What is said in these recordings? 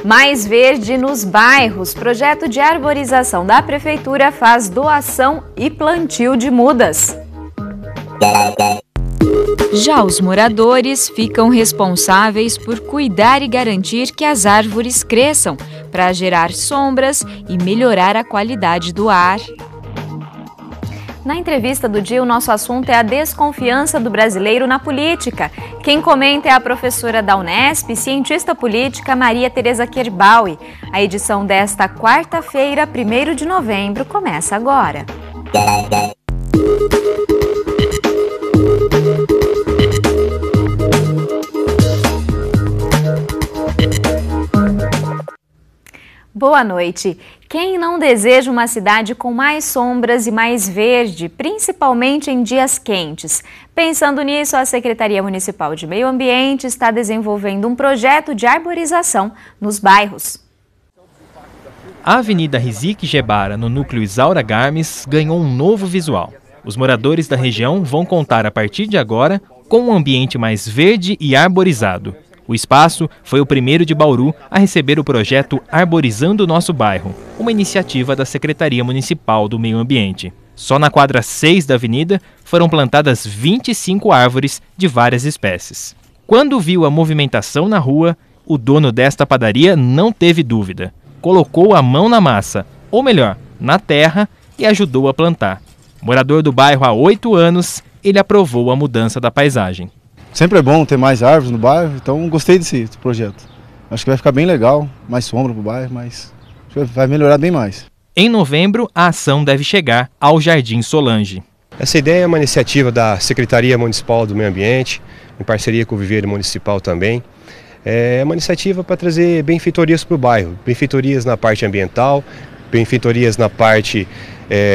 Mais verde nos bairros. Projeto de arborização da Prefeitura faz doação e plantio de mudas. Já os moradores ficam responsáveis por cuidar e garantir que as árvores cresçam, para gerar sombras e melhorar a qualidade do ar. Na entrevista do dia, o nosso assunto é a desconfiança do brasileiro na política. Quem comenta é a professora da Unesp, cientista política Maria Tereza Kerbaui. A edição desta quarta-feira, 1º de novembro, começa agora. Boa noite. Quem não deseja uma cidade com mais sombras e mais verde, principalmente em dias quentes? Pensando nisso, a Secretaria Municipal de Meio Ambiente está desenvolvendo um projeto de arborização nos bairros. A Avenida Riziki Gebara, no núcleo Isaura Garmes, ganhou um novo visual. Os moradores da região vão contar a partir de agora com um ambiente mais verde e arborizado. O espaço foi o primeiro de Bauru a receber o projeto Arborizando o Nosso Bairro, uma iniciativa da Secretaria Municipal do Meio Ambiente. Só na quadra 6 da avenida foram plantadas 25 árvores de várias espécies. Quando viu a movimentação na rua, o dono desta padaria não teve dúvida. Colocou a mão na massa, ou melhor, na terra, e ajudou a plantar. Morador do bairro há 8 anos, ele aprovou a mudança da paisagem. Sempre é bom ter mais árvores no bairro, então gostei desse projeto. Acho que vai ficar bem legal, mais sombra para o bairro, mas vai melhorar bem mais. Em novembro, a ação deve chegar ao Jardim Solange. Essa ideia é uma iniciativa da Secretaria Municipal do Meio Ambiente, em parceria com o Viveiro Municipal também. É uma iniciativa para trazer benfeitorias para o bairro, benfeitorias na parte ambiental, benfeitorias na parte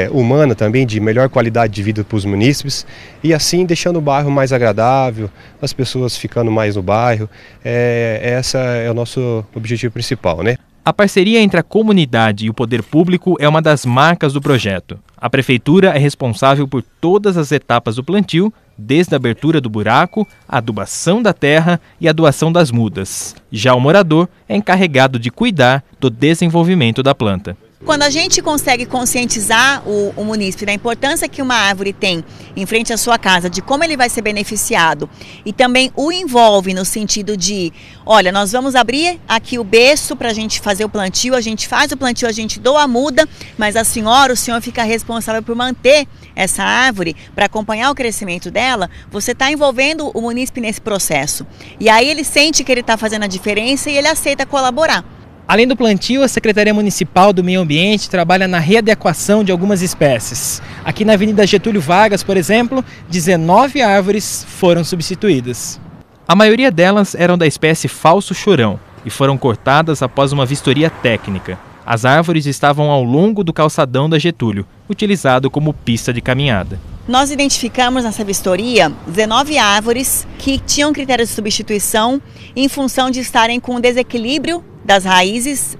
humana também, de melhor qualidade de vida para os munícipes, e assim deixando o bairro mais agradável, as pessoas ficando mais no bairro. Esse é o nosso objetivo principal, né? A parceria entre a comunidade e o poder público é uma das marcas do projeto. A Prefeitura é responsável por todas as etapas do plantio, desde a abertura do buraco, a adubação da terra e a doação das mudas. Já o morador é encarregado de cuidar do desenvolvimento da planta. Quando a gente consegue conscientizar o munícipe da importância que uma árvore tem em frente à sua casa, de como ele vai ser beneficiado, e também o envolve no sentido de, olha, nós vamos abrir aqui o berço para a gente fazer o plantio, a gente faz o plantio, a gente doa a muda, mas o senhor fica responsável por manter essa árvore, para acompanhar o crescimento dela, você está envolvendo o munícipe nesse processo. E aí ele sente que ele está fazendo a diferença e ele aceita colaborar. Além do plantio, a Secretaria Municipal do Meio Ambiente trabalha na readequação de algumas espécies. Aqui na Avenida Getúlio Vargas, por exemplo, 19 árvores foram substituídas. A maioria delas eram da espécie falso chorão e foram cortadas após uma vistoria técnica. As árvores estavam ao longo do calçadão da Getúlio, utilizado como pista de caminhada. Nós identificamos nessa vistoria 19 árvores que tinham critérios de substituição em função de estarem com desequilíbrio das raízes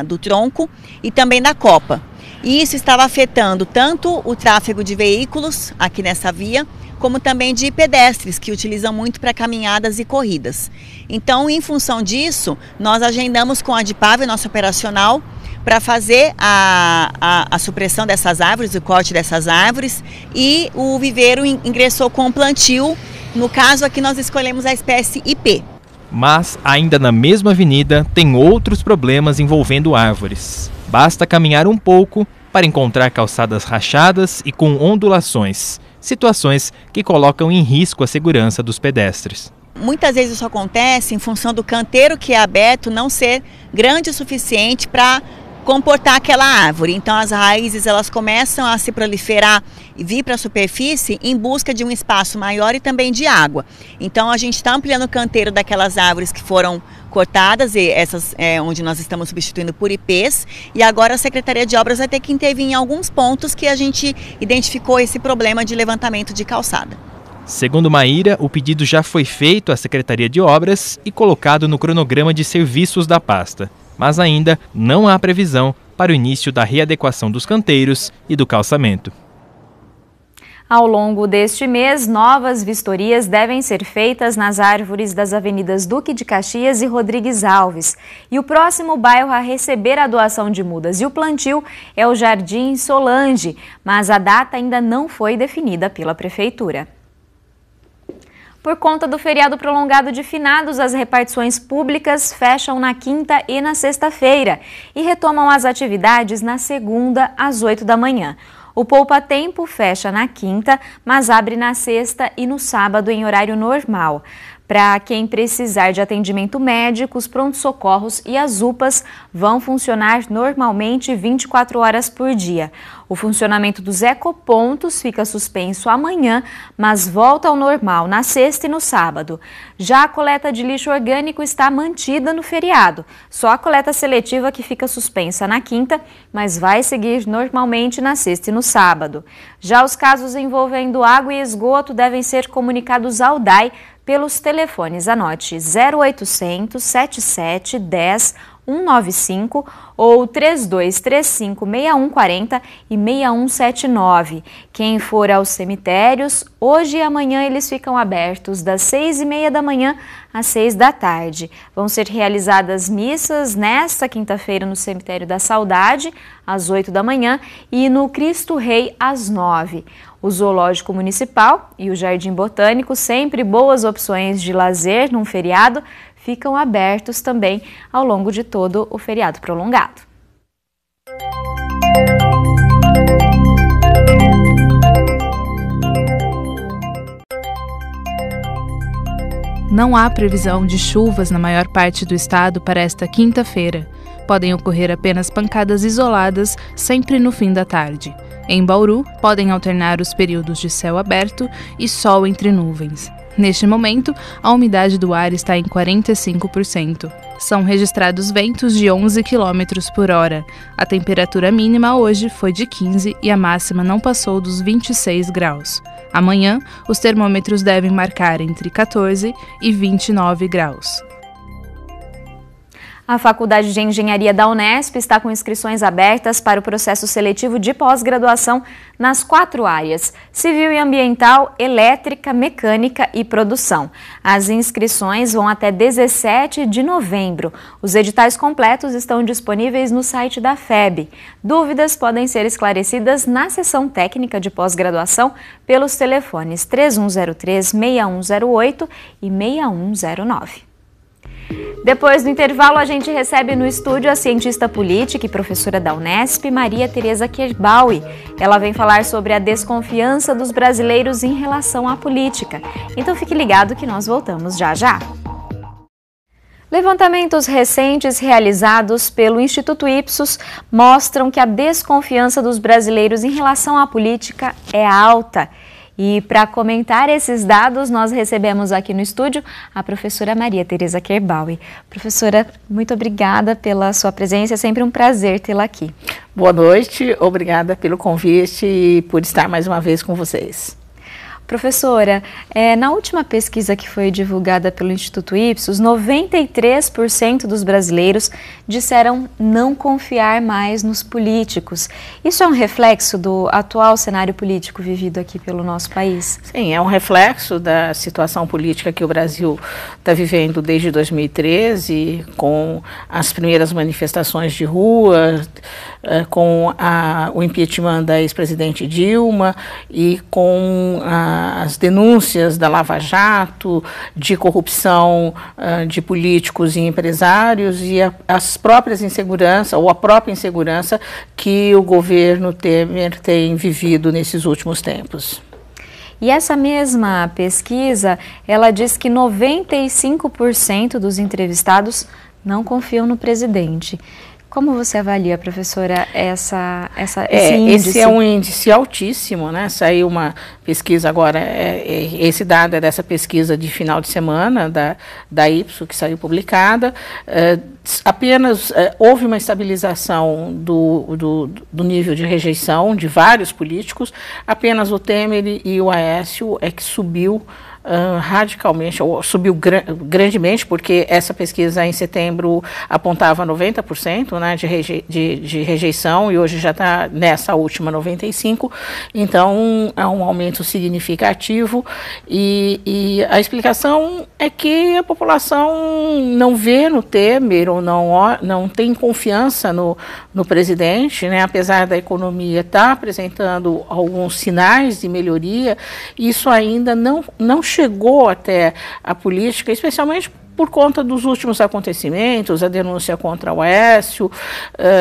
do tronco e também da copa. E isso estava afetando tanto o tráfego de veículos aqui nessa via, como também de pedestres, que utilizam muito para caminhadas e corridas. Então, em função disso, nós agendamos com a Adipave, nosso operacional, para fazer a supressão dessas árvores, o corte dessas árvores, e o viveiro ingressou com o plantio. No caso aqui nós escolhemos a espécie IP. Mas, ainda na mesma avenida, tem outros problemas envolvendo árvores. Basta caminhar um pouco para encontrar calçadas rachadas e com ondulações, situações que colocam em risco a segurança dos pedestres. Muitas vezes isso acontece em função do canteiro que é aberto não ser grande o suficiente para comportar aquela árvore. Então as raízes elas começam a se proliferar e vir para a superfície em busca de um espaço maior e também de água. Então a gente está ampliando o canteiro daquelas árvores que foram cortadas, e essas onde nós estamos substituindo por IPs, e agora a Secretaria de Obras vai ter que intervir em alguns pontos que a gente identificou esse problema de levantamento de calçada. Segundo Maíra, o pedido já foi feito à Secretaria de Obras e colocado no cronograma de serviços da pasta. Mas ainda não há previsão para o início da readequação dos canteiros e do calçamento. Ao longo deste mês, novas vistorias devem ser feitas nas árvores das avenidas Duque de Caxias e Rodrigues Alves. E o próximo bairro a receber a doação de mudas e o plantio é o Jardim Solange, mas a data ainda não foi definida pela Prefeitura. Por conta do feriado prolongado de finados, as repartições públicas fecham na quinta e na sexta-feira e retomam as atividades na segunda às 8 da manhã. O Poupa Tempo fecha na quinta, mas abre na sexta e no sábado em horário normal. Para quem precisar de atendimento médico, os prontos-socorros e as UPAs vão funcionar normalmente 24 horas por dia. O funcionamento dos ecopontos fica suspenso amanhã, mas volta ao normal na sexta e no sábado. Já a coleta de lixo orgânico está mantida no feriado. Só a coleta seletiva que fica suspensa na quinta, mas vai seguir normalmente na sexta e no sábado. Já os casos envolvendo água e esgoto devem ser comunicados ao DAI pelos telefones. Anote 0800 77 10 195 ou 3235 6140 e 6179. Quem for aos cemitérios, hoje e amanhã eles ficam abertos das 6h30 da manhã às 6 da tarde. Vão ser realizadas missas nesta quinta-feira no Cemitério da Saudade, às 8 da manhã, e no Cristo Rei, às 9. O Zoológico Municipal e o Jardim Botânico, sempre boas opções de lazer num feriado, ficam abertos também ao longo de todo o feriado prolongado. Não há previsão de chuvas na maior parte do estado para esta quinta-feira. Podem ocorrer apenas pancadas isoladas, sempre no fim da tarde. Em Bauru, podem alternar os períodos de céu aberto e sol entre nuvens. Neste momento, a umidade do ar está em 45%. São registrados ventos de 11 km por hora. A temperatura mínima hoje foi de 15 e a máxima não passou dos 26 graus. Amanhã, os termômetros devem marcar entre 14 e 29 graus. A Faculdade de Engenharia da Unesp está com inscrições abertas para o processo seletivo de pós-graduação nas 4 áreas: civil e ambiental, elétrica, mecânica e produção. As inscrições vão até 17 de novembro. Os editais completos estão disponíveis no site da FEB. Dúvidas podem ser esclarecidas na seção técnica de pós-graduação pelos telefones 3103-6108 e 6109. Depois do intervalo, a gente recebe no estúdio a cientista política e professora da Unesp, Maria Tereza Kerbaui. Ela vem falar sobre a desconfiança dos brasileiros em relação à política. Então fique ligado que nós voltamos já já. Levantamentos recentes realizados pelo Instituto Ipsos mostram que a desconfiança dos brasileiros em relação à política é alta. E para comentar esses dados, nós recebemos aqui no estúdio a professora Maria Tereza Kerbaui. Professora, muito obrigada pela sua presença, é sempre um prazer tê-la aqui. Boa noite, obrigada pelo convite e por estar mais uma vez com vocês. Professora, na última pesquisa que foi divulgada pelo Instituto Ipsos, 93% dos brasileiros disseram não confiar mais nos políticos. Isso é um reflexo do atual cenário político vivido aqui pelo nosso país? Sim, é um reflexo da situação política que o Brasil está vivendo desde 2013, com as primeiras manifestações de rua, com o impeachment da ex-presidente Dilma e com as denúncias da Lava Jato, de corrupção de políticos e empresários e as próprias inseguranças, ou a própria insegurança que o governo Temer tem vivido nesses últimos tempos. E essa mesma pesquisa, ela diz que 95% dos entrevistados não confiam no presidente. Como você avalia, professora, esse índice? Esse é um índice altíssimo, né? Saiu uma pesquisa agora, esse dado é dessa pesquisa de final de semana da Ipsos, que saiu publicada. Apenas houve uma estabilização do nível de rejeição de vários políticos, apenas o Temer e o Aécio é que subiu radicalmente, ou subiu grandemente, porque essa pesquisa em setembro apontava 90%, né, de rejeição, e hoje já está nessa última 95%, então é um aumento significativo, e a explicação é que a população não vê no Temer, ou não tem confiança no presidente, né, apesar da economia estar apresentando alguns sinais de melhoria, isso ainda não chegou até a política, especialmente por conta dos últimos acontecimentos, a denúncia contra o Aécio,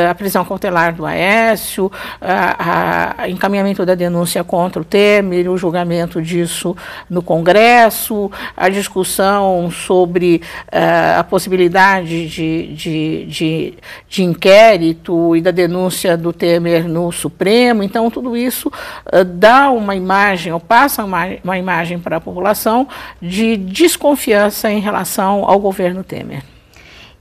a prisão cautelar do Aécio, o encaminhamento da denúncia contra o Temer, o julgamento disso no Congresso, a discussão sobre a possibilidade de inquérito e da denúncia do Temer no Supremo. Então, tudo isso dá uma imagem, ou passa uma imagem para a população de desconfiança em relação ao governo Temer.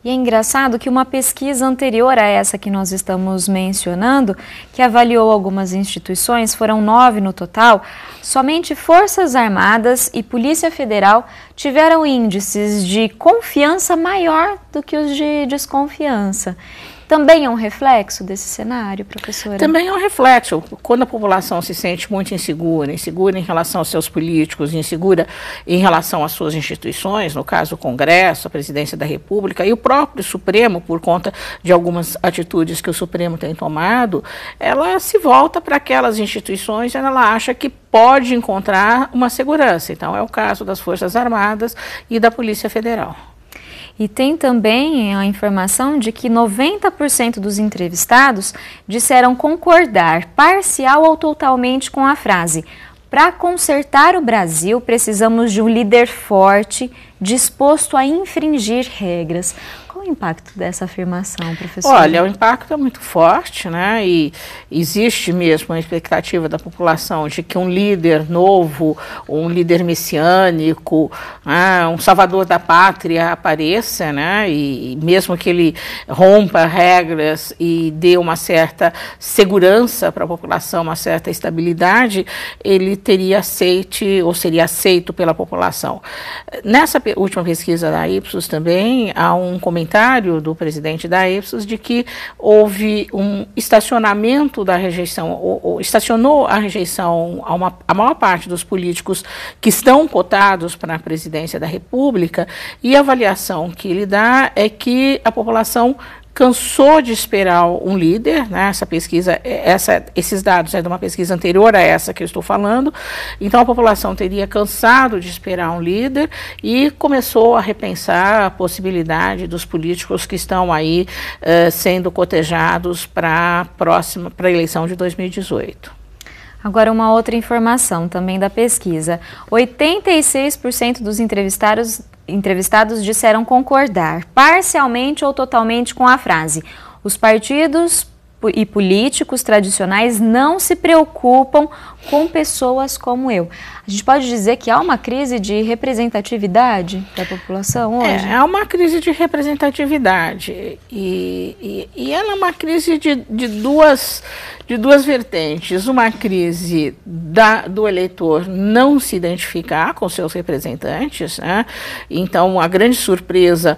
E é engraçado que uma pesquisa anterior a essa que nós estamos mencionando, que avaliou algumas instituições, foram 9 no total, somente Forças Armadas e Polícia Federal tiveram índices de confiança maior do que os de desconfiança. Também é um reflexo desse cenário, professora? Também é um reflexo. Quando a população se sente muito insegura em relação aos seus políticos, insegura em relação às suas instituições, no caso o Congresso, a Presidência da República e o próprio Supremo, por conta de algumas atitudes que o Supremo tem tomado, ela se volta para aquelas instituições e ela acha que pode encontrar uma segurança. Então é o caso das Forças Armadas e da Polícia Federal. E tem também a informação de que 90% dos entrevistados disseram concordar parcial ou totalmente com a frase: para consertar o Brasil, precisamos de um líder forte, disposto a infringir regras. Qual o impacto dessa afirmação, professora? Olha, o impacto é muito forte, né? E existe mesmo a expectativa da população de que um líder novo, um líder messiânico, um salvador da pátria apareça, né? E mesmo que ele rompa regras e dê uma certa segurança para a população, uma certa estabilidade, ele teria seria aceito pela população. Nessa última pesquisa da Ipsos também há um comentário do presidente da Ipsos de que houve um estacionamento da rejeição, ou estacionou a rejeição a maior parte dos políticos que estão cotados para a presidência da República, e a avaliação que ele dá é que a população cansou de esperar um líder, né? Essa pesquisa, esses dados é de uma pesquisa anterior a essa que eu estou falando. Então a população teria cansado de esperar um líder e começou a repensar a possibilidade dos políticos que estão aí sendo cotejados para a eleição de 2018. Agora, uma outra informação também da pesquisa: 86% dos entrevistados disseram concordar parcialmente ou totalmente com a frase: os partidos e políticos tradicionais não se preocupam com pessoas como eu. A gente pode dizer que há uma crise de representatividade da população hoje? É uma crise de representatividade e ela é uma crise de duas vertentes. Uma crise do eleitor não se identificar com seus representantes, né? Então, a grande surpresa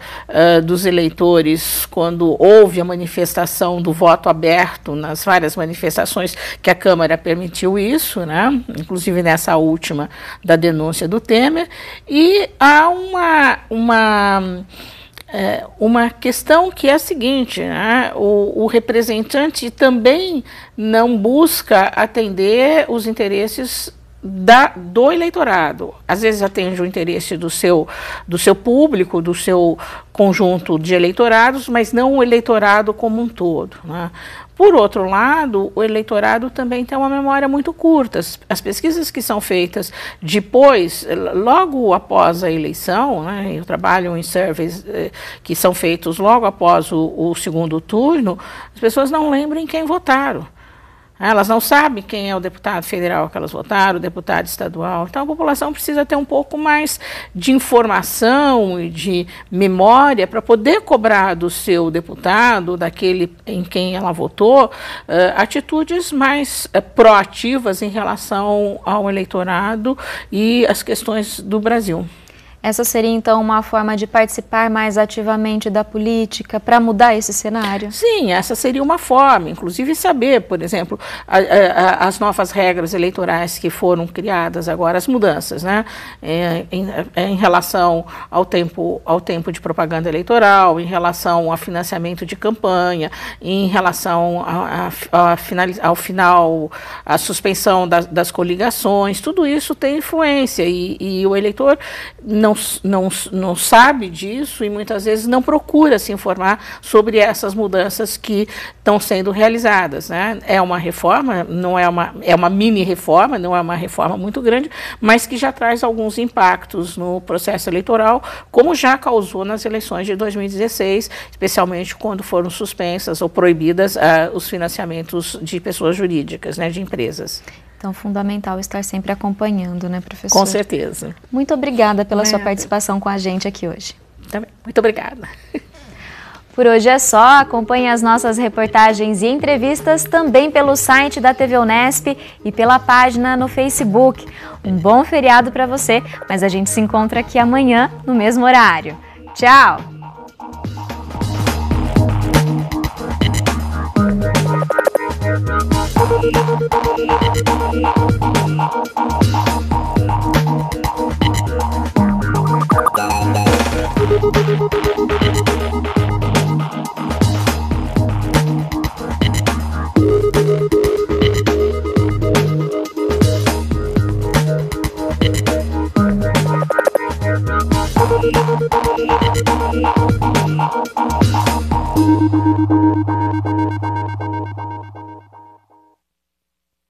dos eleitores quando houve a manifestação do voto aberto, nas várias manifestações que a Câmara permitiu isso, né? Inclusive nessa última da denúncia do Temer, e há uma questão que é a seguinte, né? O representante também não busca atender os interesses do eleitorado. Às vezes atende o interesse do seu público, do seu conjunto de eleitorados, mas não o eleitorado como um todo, né? Por outro lado, o eleitorado também tem uma memória muito curta. As pesquisas que são feitas depois, logo após a eleição, né, eu trabalho em surveys que são feitos logo após o segundo turno, as pessoas não lembram em quem votaram. Elas não sabem quem é o deputado federal que elas votaram, o deputado estadual. Então a população precisa ter um pouco mais de informação e de memória para poder cobrar do seu deputado, daquele em quem ela votou, atitudes mais proativas em relação ao eleitorado e as questões do Brasil. Essa seria, então, uma forma de participar mais ativamente da política para mudar esse cenário? Sim, essa seria uma forma, inclusive saber, por exemplo, as novas regras eleitorais que foram criadas agora, as mudanças, né, em relação ao tempo de propaganda eleitoral, em relação ao financiamento de campanha, em relação ao final, a suspensão das coligações, tudo isso tem influência e o eleitor não sabe disso e muitas vezes não procura se informar sobre essas mudanças que estão sendo realizadas, né? É uma reforma, é uma mini reforma, não é uma reforma muito grande, mas que já traz alguns impactos no processo eleitoral, como já causou nas eleições de 2016, especialmente quando foram suspensas ou proibidas os financiamentos de pessoas jurídicas, né, de empresas. Então, fundamental estar sempre acompanhando, né, professor? Com certeza. Muito obrigada pela sua participação com a gente aqui hoje. Também. Muito obrigada. Por hoje é só. Acompanhe as nossas reportagens e entrevistas também pelo site da TV Unesp e pela página no Facebook. Um bom feriado para você, mas a gente se encontra aqui amanhã no mesmo horário. Tchau! Thank you.